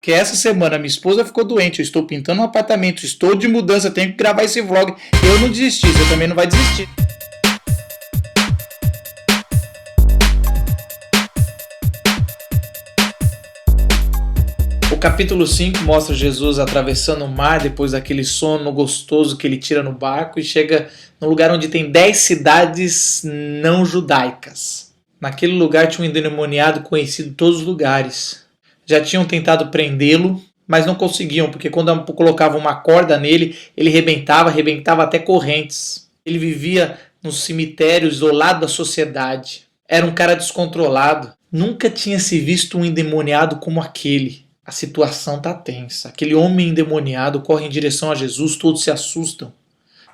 que essa semana minha esposa ficou doente, eu estou pintando um apartamento, estou de mudança, tenho que gravar esse vlog. Eu não desisti, você também não vai desistir. O capítulo 5 mostra Jesus atravessando o mar depois daquele sono gostoso que ele tira no barco e chega num lugar onde tem 10 cidades não judaicas. Naquele lugar tinha um endemoniado conhecido em todos os lugares. Já tinham tentado prendê-lo, mas não conseguiam, porque quando colocavam uma corda nele, ele rebentava até correntes. Ele vivia no cemitério, isolado da sociedade. Era um cara descontrolado. Nunca tinha se visto um endemoniado como aquele. A situação está tensa. Aquele homem endemoniado corre em direção a Jesus, todos se assustam.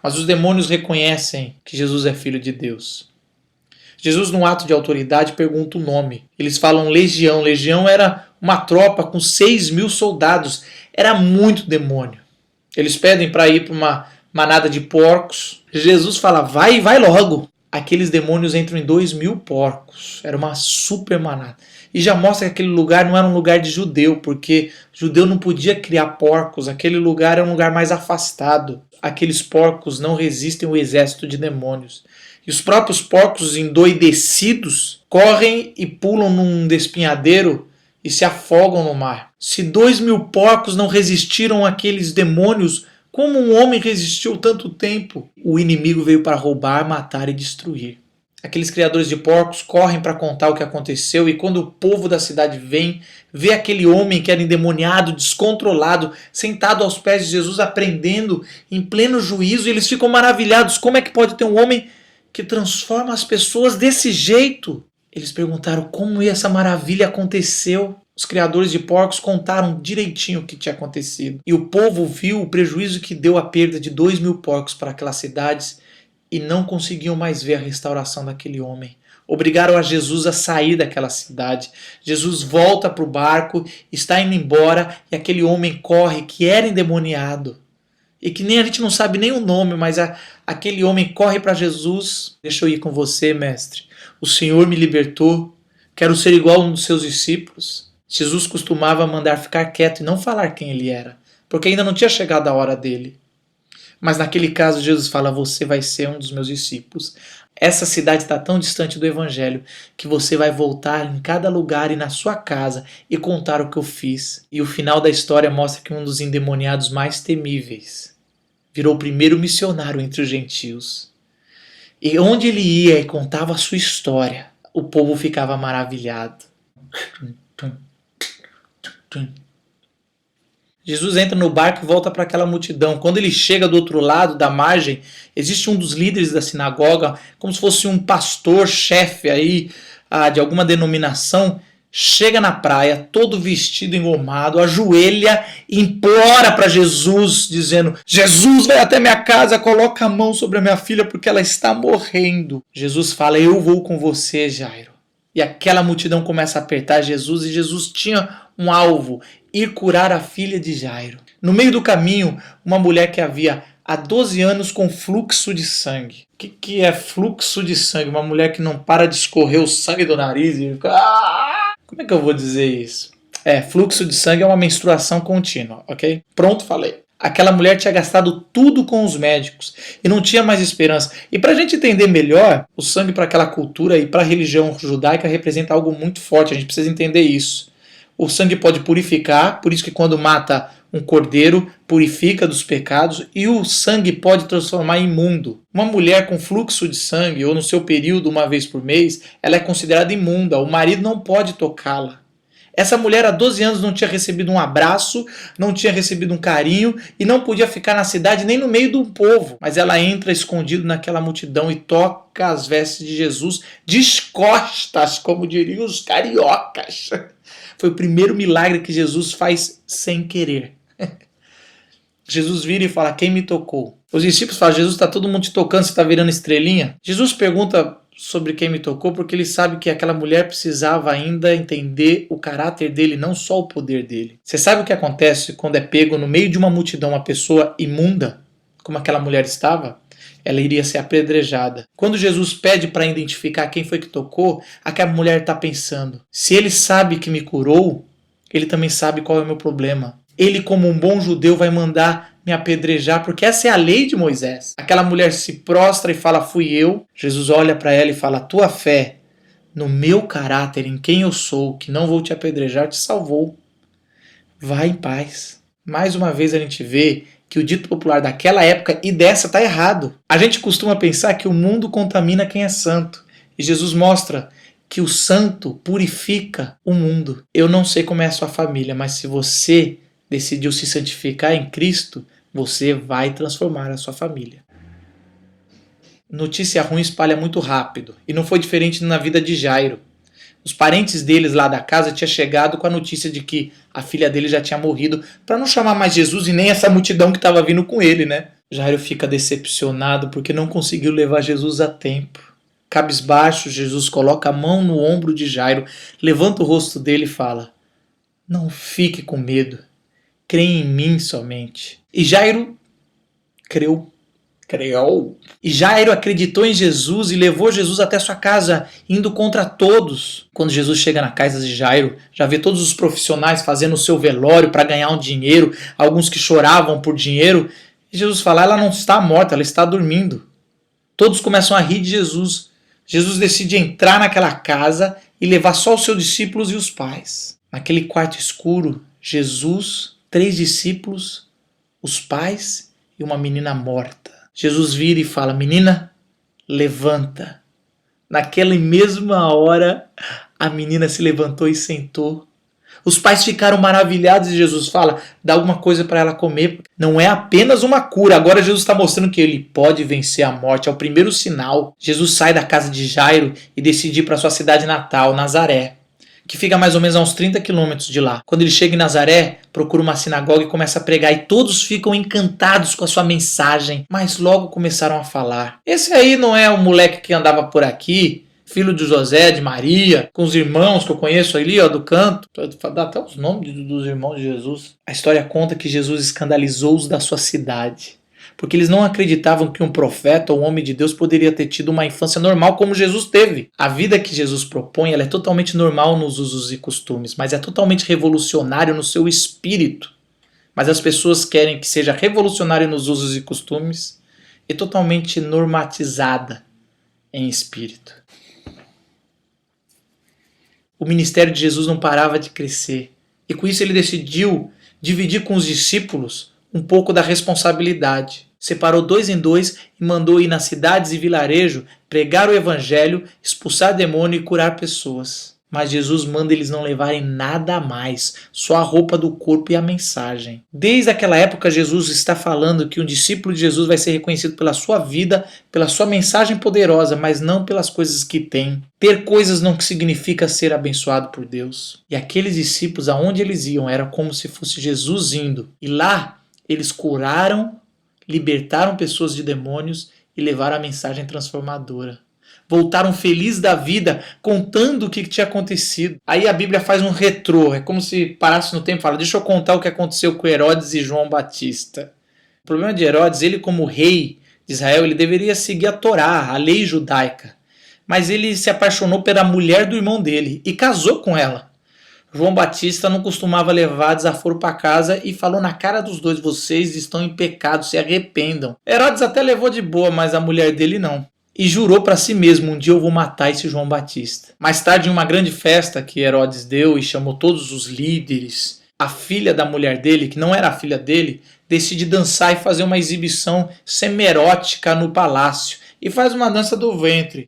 Mas os demônios reconhecem que Jesus é filho de Deus. Jesus, num ato de autoridade, pergunta o nome. Eles falam legião. Legião era uma tropa com 6.000 soldados. Era muito demônio. Eles pedem para ir para uma manada de porcos. Jesus fala, vai logo. Aqueles demônios entram em 2.000 porcos. Era uma super manada. E já mostra que aquele lugar não era um lugar de judeu, porque judeu não podia criar porcos. Aquele lugar era um lugar mais afastado. Aqueles porcos não resistem ao exército de demônios. E os próprios porcos endoidecidos correm e pulam num despinhadeiro e se afogam no mar. Se 2.000 porcos não resistiram àqueles demônios, como um homem resistiu tanto tempo? O inimigo veio para roubar, matar e destruir. Aqueles criadores de porcos correm para contar o que aconteceu e quando o povo da cidade vê aquele homem que era endemoniado, descontrolado, sentado aos pés de Jesus, aprendendo em pleno juízo, eles ficam maravilhados. Como é que pode ter um homem que transforma as pessoas desse jeito? Eles perguntaram como essa maravilha aconteceu. Os criadores de porcos contaram direitinho o que tinha acontecido. E o povo viu o prejuízo que deu a perda de 2.000 porcos para aquelas cidades e não conseguiam mais ver a restauração daquele homem. Obrigaram a Jesus a sair daquela cidade. Jesus volta para o barco, está indo embora e aquele homem corre, que era endemoniado. E que nem a gente não sabe nem o nome, mas aquele homem corre para Jesus. Deixa eu ir com você, mestre. O Senhor me libertou. Quero ser igual a um dos seus discípulos. Jesus costumava mandar ficar quieto e não falar quem ele era, porque ainda não tinha chegado a hora dele. Mas naquele caso Jesus fala, você vai ser um dos meus discípulos. Essa cidade está tão distante do evangelho que você vai voltar em cada lugar e na sua casa e contar o que eu fiz. E o final da história mostra que um dos endemoniados mais temíveis virou o primeiro missionário entre os gentios. E onde ele ia e contava a sua história, o povo ficava maravilhado. Jesus entra no barco e volta para aquela multidão. Quando ele chega do outro lado da margem, existe um dos líderes da sinagoga, como se fosse um pastor, chefe aí de alguma denominação, chega na praia, todo vestido, engomado, ajoelha e implora para Jesus, dizendo, Jesus, vai até minha casa, coloca a mão sobre a minha filha porque ela está morrendo. Jesus fala, eu vou com você, Jairo. E aquela multidão começa a apertar Jesus e Jesus tinha um alvo, ir curar a filha de Jairo. No meio do caminho, uma mulher que havia há 12 anos com fluxo de sangue. O que é fluxo de sangue? Uma mulher que não para de escorrer o sangue do nariz e fica... Como é que eu vou dizer isso? Fluxo de sangue é uma menstruação contínua, ok? Pronto, falei. Aquela mulher tinha gastado tudo com os médicos e não tinha mais esperança. E para a gente entender melhor, o sangue para aquela cultura e para a religião judaica representa algo muito forte. A gente precisa entender isso. O sangue pode purificar, por isso que quando mata um cordeiro, purifica dos pecados, e o sangue pode transformar em imundo. Uma mulher com fluxo de sangue, ou no seu período uma vez por mês, ela é considerada imunda, o marido não pode tocá-la. Essa mulher há 12 anos não tinha recebido um abraço, não tinha recebido um carinho e não podia ficar na cidade nem no meio do povo. Mas ela entra escondido naquela multidão e toca as vestes de Jesus descostas, como diriam os cariocas. Foi o primeiro milagre que Jesus faz sem querer. Jesus vira e fala, quem me tocou? Os discípulos falam, Jesus, está todo mundo te tocando, você está virando estrelinha? Jesus pergunta sobre quem me tocou porque ele sabe que aquela mulher precisava ainda entender o caráter dele, não só o poder dele. Você sabe o que acontece quando é pego no meio de uma multidão uma pessoa imunda, como aquela mulher estava? Ela iria ser apedrejada. Quando Jesus pede para identificar quem foi que tocou, aquela mulher está pensando, se ele sabe que me curou, ele também sabe qual é o meu problema. Ele, como um bom judeu, vai mandar me apedrejar, porque essa é a lei de Moisés. Aquela mulher se prostra e fala, fui eu. Jesus olha para ela e fala, tua fé no meu caráter, em quem eu sou, que não vou te apedrejar, te salvou. Vai em paz. Mais uma vez a gente vê que o dito popular daquela época e dessa está errado. A gente costuma pensar que o mundo contamina quem é santo. E Jesus mostra que o santo purifica o mundo. Eu não sei como é a sua família, mas se você decidiu se santificar em Cristo, você vai transformar a sua família. Notícia ruim espalha muito rápido, e não foi diferente na vida de Jairo. Os parentes deles lá da casa tinham chegado com a notícia de que a filha dele já tinha morrido, para não chamar mais Jesus e nem essa multidão que estava vindo com ele, né? Jairo fica decepcionado porque não conseguiu levar Jesus a tempo. Cabisbaixo, Jesus coloca a mão no ombro de Jairo, levanta o rosto dele e fala, não fique com medo, crê em mim somente. E Jairo creu. E Jairo acreditou em Jesus e levou Jesus até sua casa, indo contra todos. Quando Jesus chega na casa de Jairo, já vê todos os profissionais fazendo o seu velório para ganhar um dinheiro, alguns que choravam por dinheiro. E Jesus fala, ela não está morta, ela está dormindo. Todos começam a rir de Jesus. Jesus decide entrar naquela casa e levar só os seus discípulos e os pais. Naquele quarto escuro, Jesus, 3 discípulos, os pais e uma menina morta. Jesus vira e fala, menina, levanta. Naquela mesma hora, a menina se levantou e sentou. Os pais ficaram maravilhados e Jesus fala, dá alguma coisa para ela comer. Não é apenas uma cura, agora Jesus está mostrando que ele pode vencer a morte. É o primeiro sinal. Jesus sai da casa de Jairo e decide ir para sua cidade natal, Nazaré, que fica mais ou menos a uns 30 quilômetros de lá. Quando ele chega em Nazaré, procura uma sinagoga e começa a pregar, e todos ficam encantados com a sua mensagem, mas logo começaram a falar, esse aí não é o moleque que andava por aqui, filho de José, de Maria, com os irmãos que eu conheço ali, ó, do canto. Dá até os nomes dos irmãos de Jesus. A história conta que Jesus escandalizou os da sua cidade, porque eles não acreditavam que um profeta ou um homem de Deus poderia ter tido uma infância normal como Jesus teve. A vida que Jesus propõe, ela é totalmente normal nos usos e costumes, mas é totalmente revolucionário no seu espírito. Mas as pessoas querem que seja revolucionário nos usos e costumes e totalmente normatizada em espírito. O ministério de Jesus não parava de crescer, e com isso ele decidiu dividir com os discípulos um pouco da responsabilidade. Separou 2 em 2 e mandou ir nas cidades e vilarejo pregar o evangelho, expulsar demônio e curar pessoas. Mas Jesus manda eles não levarem nada a mais, só a roupa do corpo e a mensagem. Desde aquela época, Jesus está falando que um discípulo de Jesus vai ser reconhecido pela sua vida, pela sua mensagem poderosa, mas não pelas coisas que tem. Ter coisas não significa ser abençoado por Deus. E aqueles discípulos, aonde eles iam, era como se fosse Jesus indo. E lá, eles curaram, libertaram pessoas de demônios e levaram a mensagem transformadora. Voltaram felizes da vida, contando o que tinha acontecido. Aí a Bíblia faz um retrô, é como se parasse no tempo e fala, deixa eu contar o que aconteceu com Herodes e João Batista. O problema de Herodes, ele como rei de Israel, ele deveria seguir a Torá, a lei judaica. Mas ele se apaixonou pela mulher do irmão dele e casou com ela. João Batista não costumava levar desaforo para casa e falou na cara dos dois, vocês estão em pecado, se arrependam. Herodes até levou de boa, mas a mulher dele não. E jurou para si mesmo, um dia eu vou matar esse João Batista. Mais tarde, em uma grande festa que Herodes deu e chamou todos os líderes, a filha da mulher dele, que não era a filha dele, decide dançar e fazer uma exibição semerótica no palácio. E faz uma dança do ventre.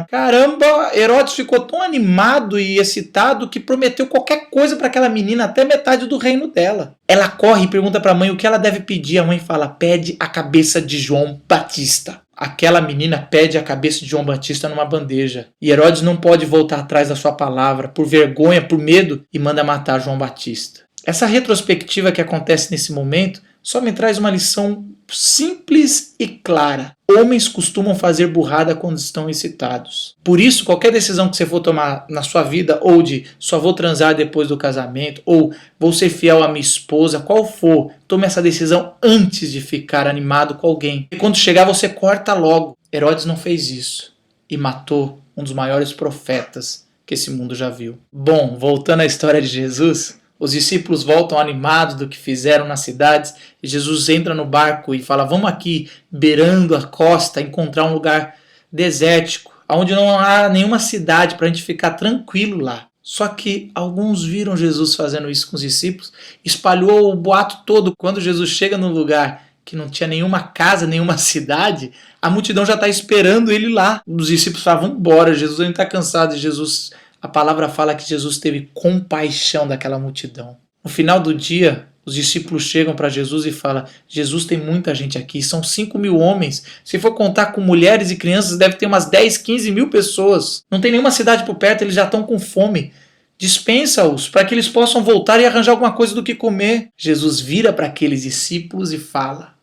Caramba, Herodes ficou tão animado e excitado que prometeu qualquer coisa para aquela menina, até metade do reino dela. Ela corre e pergunta para a mãe o que ela deve pedir. A mãe fala, pede a cabeça de João Batista. Aquela menina pede a cabeça de João Batista numa bandeja. E Herodes não pode voltar atrás da sua palavra, por vergonha, por medo, e manda matar João Batista. Essa retrospectiva que acontece nesse momento só me traz uma lição simples e clara. Homens costumam fazer burrada quando estão excitados. Por isso, qualquer decisão que você for tomar na sua vida, ou de só vou transar depois do casamento, ou vou ser fiel à minha esposa, qual for, tome essa decisão antes de ficar animado com alguém. E quando chegar, você corta logo. Herodes não fez isso e matou um dos maiores profetas que esse mundo já viu. Bom, voltando à história de Jesus, os discípulos voltam animados do que fizeram nas cidades e Jesus entra no barco e fala: vamos aqui, beirando a costa, encontrar um lugar desértico, onde não há nenhuma cidade, para a gente ficar tranquilo lá. Só que alguns viram Jesus fazendo isso com os discípulos, espalhou o boato todo. Quando Jesus chega num lugar que não tinha nenhuma casa, nenhuma cidade, a multidão já está esperando ele lá. Os discípulos falam: vamos embora, Jesus ainda está cansado. E Jesus, a palavra fala que Jesus teve compaixão daquela multidão. No final do dia, os discípulos chegam para Jesus e falam: Jesus, tem muita gente aqui, são 5.000 homens. Se for contar com mulheres e crianças, deve ter umas 10, 15 mil pessoas. Não tem nenhuma cidade por perto, eles já estão com fome. Dispensa-os para que eles possam voltar e arranjar alguma coisa do que comer. Jesus vira para aqueles discípulos e fala: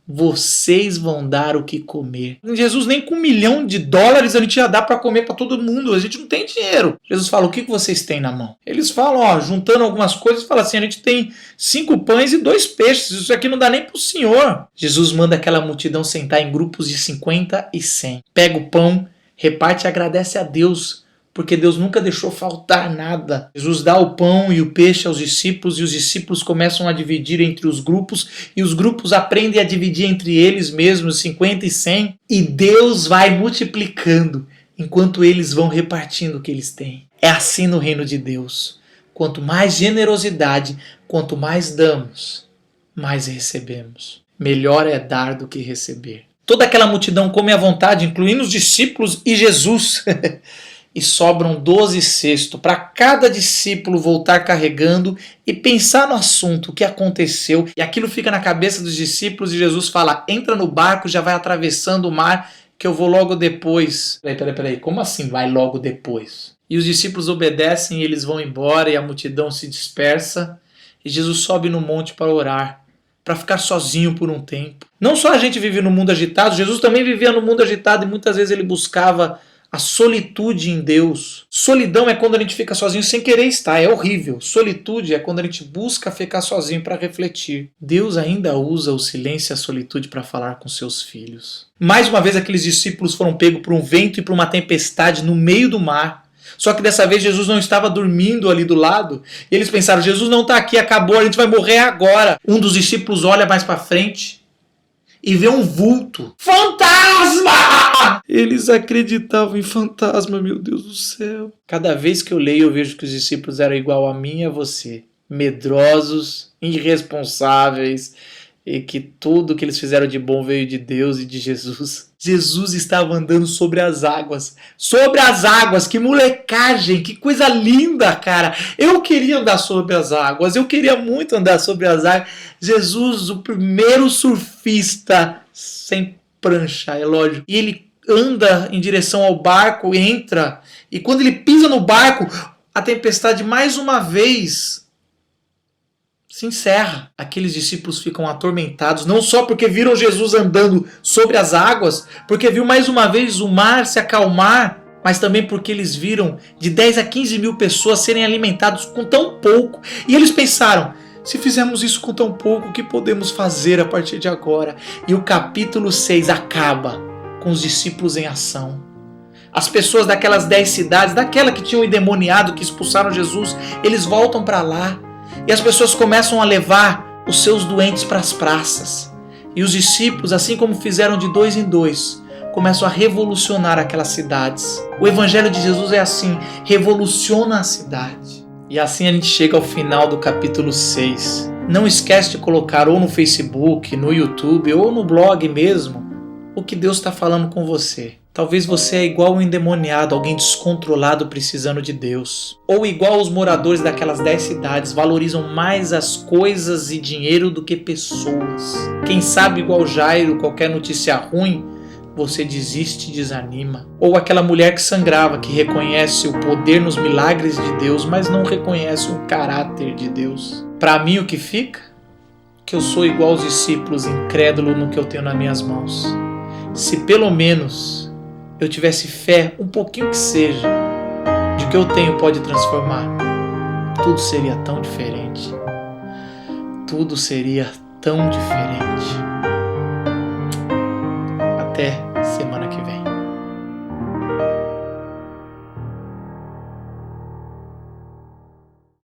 vocês vão dar o que comer. Jesus, nem com $1 milhão a gente ia dar para comer para todo mundo. A gente não tem dinheiro. Jesus fala: o que vocês têm na mão? Eles falam, juntando algumas coisas, fala assim: a gente tem 5 pães e 2 peixes. Isso aqui não dá nem para o Senhor. Jesus manda aquela multidão sentar em grupos de 50 e 100. Pega o pão, reparte e agradece a Deus, porque Deus nunca deixou faltar nada. Jesus dá o pão e o peixe aos discípulos e os discípulos começam a dividir entre os grupos e os grupos aprendem a dividir entre eles mesmos, 50 e 100, e Deus vai multiplicando enquanto eles vão repartindo o que eles têm. É assim no reino de Deus. Quanto mais generosidade, quanto mais damos, mais recebemos. Melhor é dar do que receber. Toda aquela multidão come à vontade, incluindo os discípulos e Jesus. E sobram 12 cestos para cada discípulo voltar carregando e pensar no assunto, o que aconteceu. E aquilo fica na cabeça dos discípulos e Jesus fala: entra no barco, já vai atravessando o mar, que eu vou logo depois. Peraí, como assim vai logo depois? E os discípulos obedecem e eles vão embora e a multidão se dispersa. E Jesus sobe no monte para orar, para ficar sozinho por um tempo. Não só a gente vive no mundo agitado, Jesus também vivia no mundo agitado e muitas vezes ele buscava a solitude em Deus. Solidão é quando a gente fica sozinho sem querer estar, é horrível. Solitude é quando a gente busca ficar sozinho para refletir. Deus ainda usa o silêncio e a solitude para falar com seus filhos. Mais uma vez aqueles discípulos foram pegos por um vento e por uma tempestade no meio do mar. Só que dessa vez Jesus não estava dormindo ali do lado. E eles pensaram: Jesus não está aqui, acabou, a gente vai morrer agora. Um dos discípulos olha mais para frente e vê um vulto. Fantasma! Eles acreditavam em fantasma, meu Deus do céu. Cada vez que eu leio, eu vejo que os discípulos eram igual a mim e a você. Medrosos, irresponsáveis, e que tudo que eles fizeram de bom veio de Deus e de Jesus. Jesus estava andando sobre as águas. Sobre as águas, que molecagem, que coisa linda, cara. Eu queria andar sobre as águas, eu queria muito andar sobre as águas. Jesus, o primeiro surfista sem prancha, é lógico. E ele anda em direção ao barco, entra, e quando ele pisa no barco, a tempestade mais uma vez se encerra. Aqueles discípulos ficam atormentados, não só porque viram Jesus andando sobre as águas, porque viu mais uma vez o mar se acalmar, mas também porque eles viram de 10 a 15 mil pessoas serem alimentados com tão pouco. E eles pensaram: se fizermos isso com tão pouco, o que podemos fazer a partir de agora? E o capítulo 6 acaba com os discípulos em ação. As pessoas daquelas 10 cidades, daquela que tinham endemoniado, que expulsaram Jesus, eles voltam para lá. E as pessoas começam a levar os seus doentes para as praças. E os discípulos, assim como fizeram de 2 em 2, começam a revolucionar aquelas cidades. O evangelho de Jesus é assim, revoluciona a cidade. E assim a gente chega ao final do capítulo 6. Não esquece de colocar ou no Facebook, no YouTube ou no blog mesmo o que Deus está falando com você. Talvez você é igual um endemoniado, alguém descontrolado precisando de Deus. Ou igual os moradores daquelas 10 cidades, valorizam mais as coisas e dinheiro do que pessoas. Quem sabe igual Jairo, qualquer notícia ruim, você desiste e desanima. Ou aquela mulher que sangrava, que reconhece o poder nos milagres de Deus, mas não reconhece o caráter de Deus. Para mim o que fica? Que eu sou igual aos discípulos, incrédulo no que eu tenho nas minhas mãos. Se pelo menos eu tivesse fé, um pouquinho que seja, de que eu tenho pode transformar, tudo seria tão diferente. Tudo seria tão diferente. Até